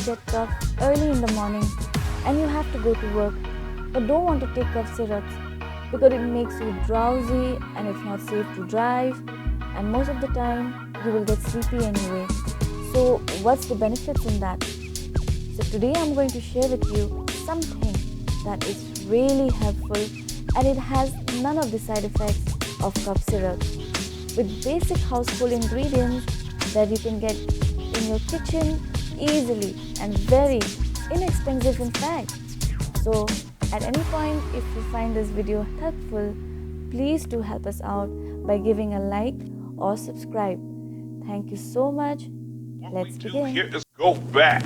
to get cough early in the morning and you have to go to work but don't want to take cough syrups because it makes you drowsy and it's not safe to drive, and most of the time you will get sleepy anyway. So what's the benefits in that? So today I'm going to share with you something that is really helpful and it has none of the side effects of cough syrup, with basic household ingredients that you can get in your kitchen easily and very inexpensive in fact. So at any point, if you find this video helpful, please do help us out by giving a like or subscribe. Thank you so much. Let's begin. Here is go back.